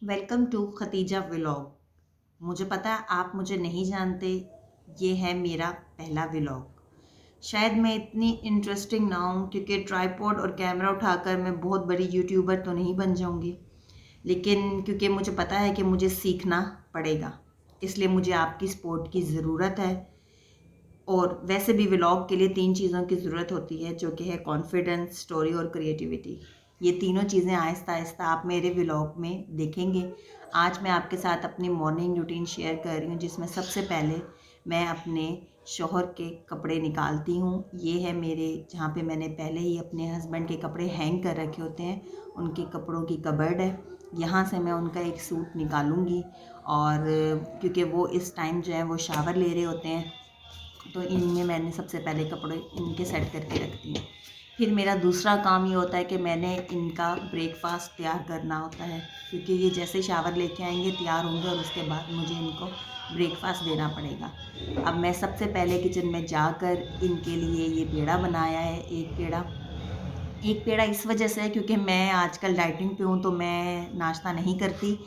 Welcome to Khadija vlog. मुझे पता है आप मुझे नहीं जानते। ये है मेरा पहला व्लॉग। शायद मैं इतनी इंटरेस्टिंग ना हूँ क्योंकि ट्राइपॉड और कैमरा उठाकर मैं बहुत बड़ी यूट्यूबर तो नहीं बन जाऊँगी, लेकिन क्योंकि मुझे पता है कि मुझे सीखना पड़ेगा, इसलिए मुझे आपकी सपोर्ट की ज़रूरत है। और वैसे भी व्लॉग के लिए 3 चीज़ों की ज़रूरत होती है, जो कि है कॉन्फिडेंस, स्टोरी और क्रिएटिविटी। ये तीनों चीज़ें आहिस्ता आहिस्ता आप मेरे व्लॉग में देखेंगे। आज मैं आपके साथ अपनी मॉर्निंग रूटीन शेयर कर रही हूँ, जिसमें सबसे पहले मैं अपने शौहर के कपड़े निकालती हूँ। ये है मेरे, जहाँ पे मैंने पहले ही अपने हस्बैंड के कपड़े हैंग कर रखे होते हैं, उनके कपड़ों की कबर्ड है। यहाँ से मैं उनका एक सूट निकालूंगी, और क्योंकि वो इस टाइम जो है वो शावर ले रहे होते हैं, तो इनमें मैंने सबसे पहले कपड़े इनके सेट करके रखती हूँ। फिर मेरा दूसरा काम ये होता है कि मैंने इनका ब्रेकफास्ट तैयार करना होता है, क्योंकि ये जैसे शावर लेके आएंगे तैयार होंगे और उसके बाद मुझे इनको ब्रेकफास्ट देना पड़ेगा। अब मैं सबसे पहले किचन में जाकर इनके लिए ये पेड़ा बनाया है। एक पेड़ा इस वजह से है क्योंकि मैं आजकल डाइटिंग पे हूँ, तो मैं नाश्ता नहीं करती,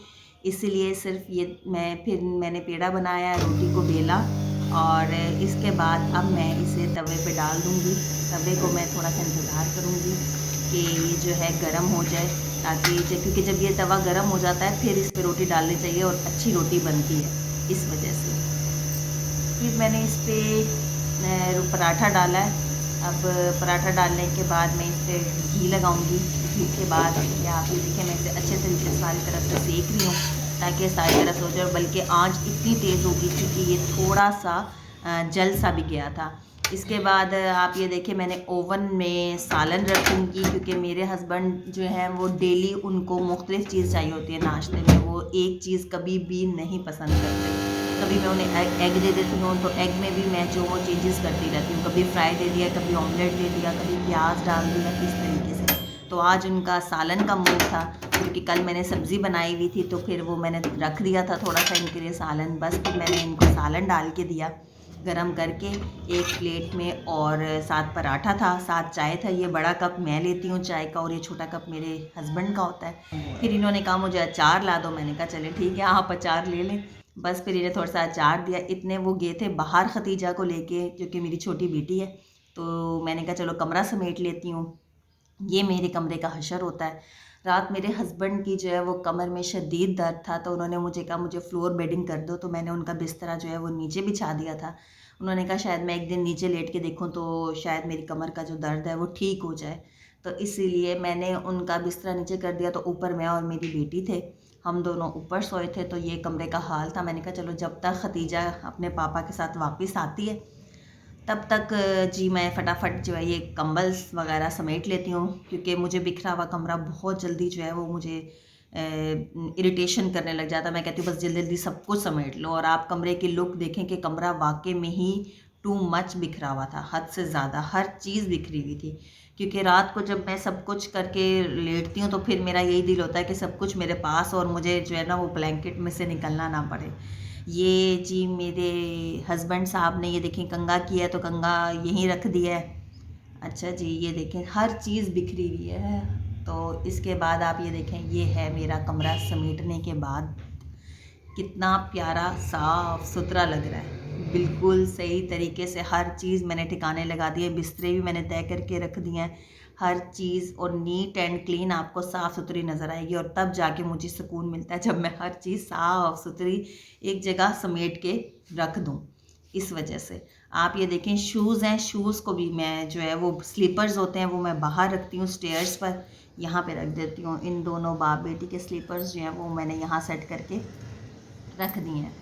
इसलिए सिर्फ ये मैंने पेड़ा बनाया, रोटी को बेला, और इसके बाद अब मैं इसे तवे पे डाल दूँगी। तवे को मैं थोड़ा सा इंतज़ार करूँगी कि ये जो है गरम हो जाए, ताकि क्योंकि जब ये तवा गरम हो जाता है फिर इस पर रोटी डालनी चाहिए और अच्छी रोटी बनती है, इस वजह से। फिर मैंने इस पर पराठा डाला है। अब पराठा डालने के बाद मैं इस पर घी लगाऊंगी। घी के बाद या आप ये देखिए, मैं इसे अच्छे तरीके से सारी तरफ से सेक रही हूँ, ताकि ये सारी तरफ से हो जाए। बल्कि आंच इतनी तेज़ होगी क्योंकि ये थोड़ा सा जल सा भी गया था। इसके बाद आप ये देखिए, मैंने ओवन में सालन रखूँगी, क्योंकि मेरे हस्बैंड जो हैं वो डेली उनको मुख्तलिफ़ चीज़ चाहिए होती है नाश्ते में। वो एक चीज़ कभी भी नहीं पसंद करते। कभी मैं उन्हें एग दे देती हूँ, तो एग में भी मैं जो वो चेंजेस करती रहती हूँ। कभी फ्राई दे दिया, कभी ऑमलेट दे दिया, कभी प्याज डाल दिया, इस तरीके से। तो आज उनका सालन का मूड था, क्योंकि कल मैंने सब्ज़ी बनाई हुई थी, तो फिर वो मैंने रख दिया था थोड़ा सा इनके लिए सालन। बस फिर मैंने इनको सालन डाल के दिया गरम करके एक प्लेट में, और साथ पराठा था, साथ चाय था। ये बड़ा कप मैं लेती हूँ चाय का, और ये छोटा कप मेरे हस्बैंड का होता है। फिर इन्होंने कहा मुझे अचार ला दो। मैंने कहा चले ठीक है, आप अचार ले लें। बस फिर इन्हें थोड़ा सा अचार दिया। इतने वो गए थे बाहर खतीजा को लेके, जो कि मेरी छोटी बेटी है, तो मैंने कहा चलो कमरा समेट लेती हूँ। ये मेरे कमरे का हशर होता है। रात मेरे हस्बैंड की जो है वो कमर में शदीद दर्द था, तो उन्होंने मुझे कहा मुझे फ्लोर बेडिंग कर दो, तो मैंने उनका बिस्तरा जो है वो नीचे बिछा दिया था। उन्होंने कहा शायद मैं एक दिन नीचे लेट के देखूं, तो शायद मेरी कमर का जो दर्द है वो ठीक हो जाए। तो इसीलिए मैंने उनका बिस्तरा नीचे कर दिया। तो ऊपर मैं और मेरी बेटी थे, हम दोनों ऊपर सोए थे। तो ये कमरे का हाल था। मैंने कहा चलो जब तक खतीजा अपने पापा के साथ वापस आती है, तब तक जी मैं फटाफट जो है ये कंबल्स वगैरह समेट लेती हूँ, क्योंकि मुझे बिखरा हुआ कमरा बहुत जल्दी जो है वो मुझे इरिटेशन करने लग जाता है। मैं कहती हूँ बस जल्दी जल्दी सब कुछ समेट लो। और आप कमरे की लुक देखें कि कमरा वाकई में ही टू मच बिखरा हुआ था, हद से ज़्यादा हर चीज़ बिखरी हुई थी। क्योंकि रात को जब मैं सब कुछ करके लेटती हूँ, तो फिर मेरा यही दिल होता है कि सब कुछ मेरे पास, और मुझे जो है ना वो ब्लैंकेट में से निकलना ना पड़े। ये जी मेरे हस्बैंड साहब ने ये देखें कंघा किया है, तो कंघा यहीं रख दिया है। अच्छा जी, ये देखें हर चीज़ बिखरी हुई है। तो इसके बाद आप ये देखें, ये है मेरा कमरा समेटने के बाद, कितना प्यारा साफ सुथरा लग रहा है। बिल्कुल सही तरीके से हर चीज़ मैंने ठिकाने लगा दी है। बिस्तरे भी मैंने तय करके रख दिए हैं, हर चीज़, और नीट एंड क्लीन आपको साफ़ सुथरी नज़र आएगी। और तब जाके मुझे सुकून मिलता है, जब मैं हर चीज़ साफ़ सुथरी एक जगह समेट के रख दूँ। इस वजह से आप ये देखें, शूज़ हैं, शूज़ को भी मैं जो है वो स्लीपर्स होते हैं वो मैं बाहर रखती हूँ, स्टेयर्स पर यहाँ पे रख देती हूँ। इन दोनों बाप बेटी के स्लीपर्स जो हैं वो मैंने यहाँ सेट करके रख दिए हैं।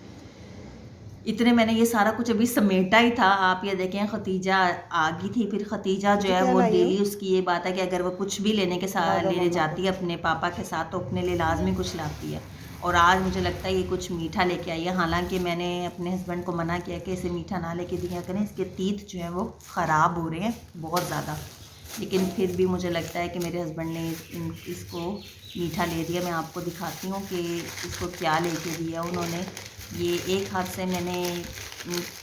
इतने मैंने ये सारा कुछ अभी समेटा ही था। आप ये देखें, खतीजा आ गई थी। फिर खतीजा जो जी है क्या वो लाई हो? डेली उसकी ये बात है कि अगर वो कुछ भी लेने के साथ दादा लेने मम्मा को। जाती है अपने पापा के साथ, तो अपने लिए लाजमी कुछ लाती है। और आज मुझे लगता है ये कुछ मीठा लेके आई है। हालांकि मैंने अपने हस्बैंड को मना किया कि इसे मीठा ना लेके दिया करें, इसके तीत जो है वो ख़राब हो रहे हैं बहुत ज़्यादा। लेकिन फिर भी मुझे लगता है कि मेरे हस्बैंड ने इसको मीठा ले दिया। मैं आपको दिखाती हूँ कि इसको क्या लेके दिया उन्होंने। ये एक हाथ से मैंने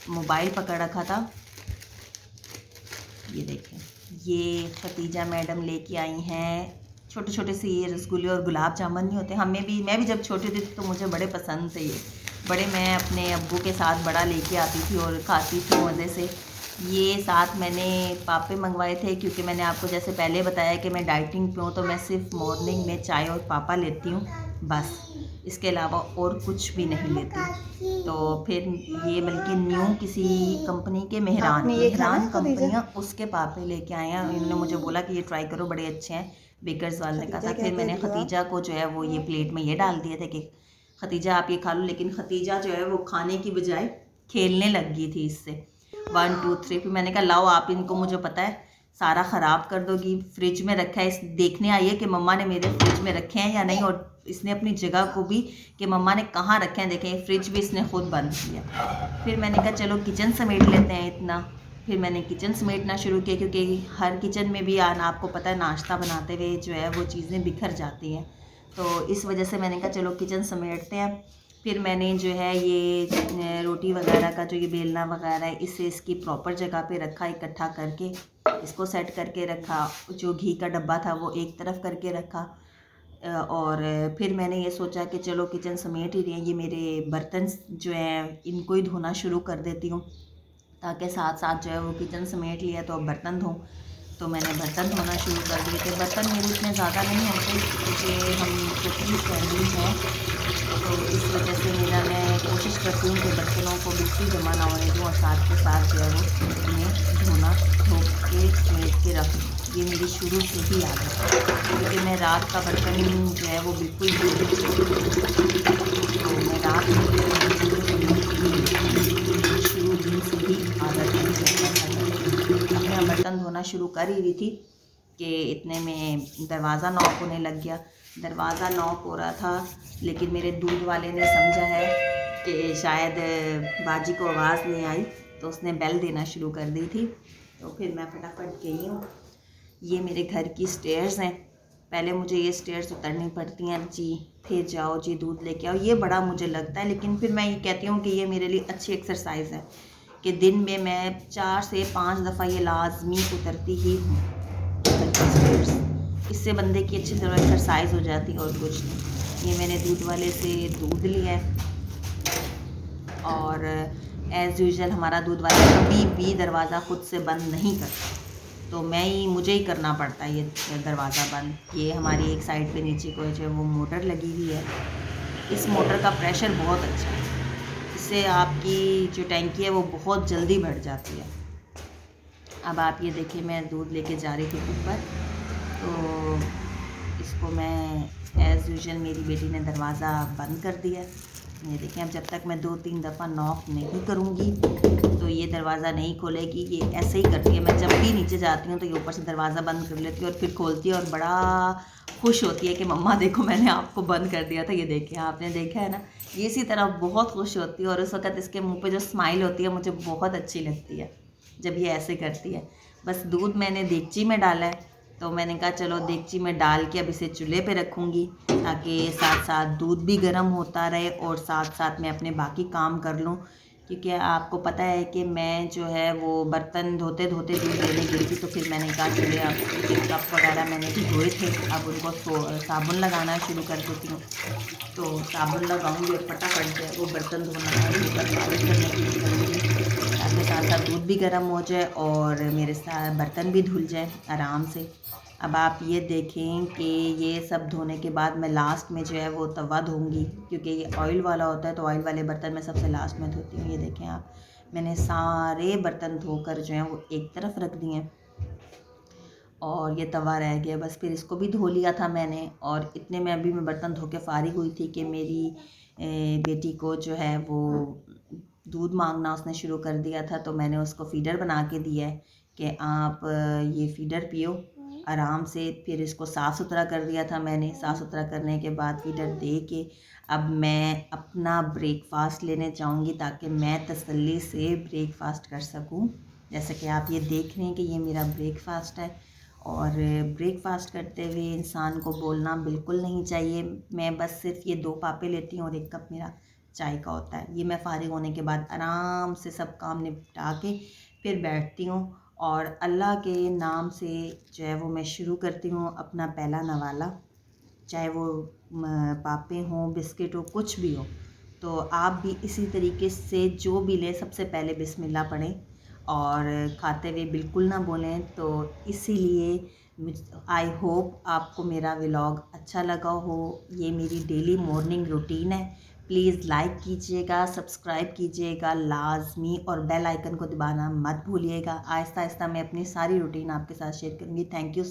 मोबाइल पकड़ रखा था। ये देखें, ये खतीजा मैडम लेके आई हैं छोटे छोटे से ये रसगुल्ले और गुलाब जामुन नहीं होते, मैं भी जब छोटी थी तो मुझे बड़े पसंद थे ये। बड़े मैं अपने अब्बू के साथ बड़ा लेके आती थी और खाती थी मज़े से। ये साथ मैंने पापे मंगवाए थे, क्योंकि मैंने आपको जैसे पहले बताया कि मैं डाइटिंग पे हूँ, तो मैं सिर्फ मॉर्निंग में चाय और पापा लेती हूँ बस, इसके अलावा और कुछ भी नहीं लेती। तो फिर ये बल्कि न्यू किसी कंपनी के मेहरान कंपनियाँ उसके पापे लेके आए हैं। उन्होंने मुझे बोला कि ये ट्राई करो, बड़े अच्छे हैं, बेकर्स वाले ने कहा था। फिर मैंने खतीजा को जो है वो ये प्लेट में ये डाल दिए थे कि खतीजा आप ये खा लो, लेकिन खतीजा जो है वो खाने की बजाय खेलने लग गई थी इससे। 1 2 3 फिर मैंने कहा लाओ आप इनको, मुझे पता है सारा ख़राब कर दोगी, फ्रिज में रखा है, इस देखने आई है कि मम्मा ने मेरे फ्रिज में रखे हैं या नहीं, और इसने अपनी जगह को भी कि मम्मा ने कहाँ रखे हैं देखें, फ्रिज भी इसने खुद बंद किया। फिर मैंने कहा चलो किचन समेट लेते हैं इतना। फिर मैंने किचन समेटना शुरू किया, क्योंकि हर किचन में भी आपको पता है नाश्ता बनाते हुए जो है वो चीज़ें बिखर जाती हैं, तो इस वजह से मैंने कहा चलो किचन समेटते हैं। फिर मैंने जो है ये रोटी वगैरह का जो ये बेलना वगैरह है, इसे इसकी प्रॉपर जगह पे रखा, इकट्ठा करके इसको सेट करके रखा। जो घी का डब्बा था वो एक तरफ करके रखा, और फिर मैंने ये सोचा कि चलो किचन समेट ही रही हैं, ये मेरे बर्तन जो हैं इनको ही धोना शुरू कर देती हूँ, ताकि साथ साथ जो है वो किचन समेट लिया तो अब बर्तन धोऊँ। तो मैंने बर्तन धोना शुरू कर दिए थे। बर्तन मेरे इतने ज़्यादा नहीं होते, क्योंकि हम छोटी फैमिली हैं, तो इस वजह से मैं कोशिश करती हूँ कि बर्तनों को बिल्कुल जमा ना होने दूँ, और साथ के साथ जो है वो उन्हें धोना धो के समेट के रख दूँ। ये मेरी शुरू से ही आदत है, क्योंकि मैं रात का बर्तन जो है वो बिल्कुल तो मैं रात में शुरू दिन से ही आदत है। मैं बर्तन धोना शुरू कर ही रही थी कि इतने में दरवाज़ा नॉक होने लग गया। दरवाज़ा नॉक हो रहा था, लेकिन मेरे दूध वाले ने समझा है कि शायद बाजी को आवाज़ नहीं आई, तो उसने बेल देना शुरू कर दी थी। तो फिर मैं फटाफट गई हूँ। ये मेरे घर की स्टेयर्स हैं, पहले मुझे ये स्टेयर्स उतरनी पड़ती हैं जी, फिर जाओ जी दूध लेके आओ, ये बड़ा मुझे लगता है, लेकिन फिर मैं ये कहती हूँ कि ये मेरे लिए अच्छी एक्सरसाइज है कि दिन में मैं 4 से 5 दफ़ा ये लाजमी उतरती ही हूँ घर की स्टेयर्स। इससे बंदे की अच्छी तरह एक्सरसाइज हो जाती है और कुछ नहीं। ये मैंने दूध वाले से दूध लिया है, और एज़ यूजुअल हमारा दूध वाला कभी भी दरवाज़ा खुद से बंद नहीं करता, तो मुझे ही करना पड़ता है ये दरवाज़ा बंद। ये हमारी एक साइड पे नीचे को जो है वो मोटर लगी हुई है। इस मोटर का प्रेशर बहुत अच्छा है, इससे आपकी जो टैंकी है वो बहुत जल्दी भर जाती है। अब आप ये देखिए, मैं दूध लेके जा रही थी ऊपर, तो इसको मैं एज़ यूजुअल मेरी बेटी ने दरवाज़ा बंद कर दिया। ये देखें, अब जब तक मैं 2-3 दफ़ा नॉक नहीं करूँगी तो ये दरवाज़ा नहीं खोलेगी। ये ऐसे ही करती है, मैं जब भी नीचे जाती हूँ तो ये ऊपर से दरवाज़ा बंद कर लेती है और फिर खोलती है, और बड़ा खुश होती है कि मम्मा देखो मैंने आपको बंद कर दिया था, ये देखिए आपने देखा है ना। ये इसी तरह बहुत खुश होती है, और उस वक़्त इसके मुँह पे जो स्माइल होती है मुझे बहुत अच्छी लगती है जब ये ऐसे करती है। बस दूध मैंने देगची में डाला है, तो मैंने कहा चलो देगची में डाल के अब इसे चूल्हे पे रखूँगी, ताकि साथ साथ दूध भी गर्म होता रहे और साथ साथ मैं अपने बाकी काम कर लूँ। क्योंकि आपको पता है कि मैं जो है वो बर्तन धोते धोते दूध लेने गई थी, तो फिर मैंने कहा चलिए अब कप वगैरह मैंने भी धोए थे, अब उनको साबुन लगाना शुरू कर देती हूँ। तो साबुन लगाऊंगी और फटाफट जो है वो बर्तन धोना पॉलिश करने के लिए करूँगी, ताकि साथ साथ दूध भी गर्म हो जाए और मेरे साथ बर्तन भी धुल जाए आराम से। अब आप ये देखें कि ये सब धोने के बाद मैं लास्ट में जो है वो तवा धोऊंगी, क्योंकि ये ऑयल वाला होता है, तो ऑयल वाले बर्तन मैं सबसे लास्ट में धोती हूँ। ये देखें आप, मैंने सारे बर्तन धोकर जो हैं वो एक तरफ रख दिए हैं, और ये तवा रह गया बस, फिर इसको भी धो लिया था मैंने। और इतने में अभी मैं बर्तन धो के फारिग हुई थी कि मेरी बेटी को जो है वो दूध मांगना उसने शुरू कर दिया था, तो मैंने उसको फ़ीडर बना के दिया है कि आप ये फ़ीडर पियो आराम से। फिर इसको साफ़ सुथरा कर दिया था मैंने। साफ़ सुथरा करने के बाद फ़ीडर दे के अब मैं अपना ब्रेकफ़ास्ट लेने जाऊंगी, ताकि मैं तसल्ली से ब्रेकफ़ास्ट कर सकूं। जैसे कि आप ये देख रहे हैं कि ये मेरा ब्रेकफ़ास्ट है, और ब्रेकफ़ास्ट करते हुए इंसान को बोलना बिल्कुल नहीं चाहिए। मैं बस सिर्फ ये 2 पापे लेती हूँ और 1 कप मेरा चाय का होता है। ये मैं फ़ारिग होने के बाद आराम से सब काम निपटा के फिर बैठती हूँ और अल्लाह के नाम से जो है वो मैं शुरू करती हूँ अपना पहला नवाला, चाहे वो पापे हों, बिस्किट हो, कुछ भी हो। तो आप भी इसी तरीके से जो भी लें सबसे पहले बिस्मिल्लाह पढ़ें और खाते हुए बिल्कुल ना बोलें। तो इसीलिए आई होप आपको मेरा व्लॉग अच्छा लगा हो। ये मेरी डेली मॉर्निंग रूटीन है। प्लीज़ लाइक कीजिएगा, सब्सक्राइब कीजिएगा लाज़मी और बेल आइकन को दबाना मत भूलिएगा। आहिस्ता आहिस्ता मैं अपनी सारी रूटीन आपके साथ शेयर करूँगी। Thank you.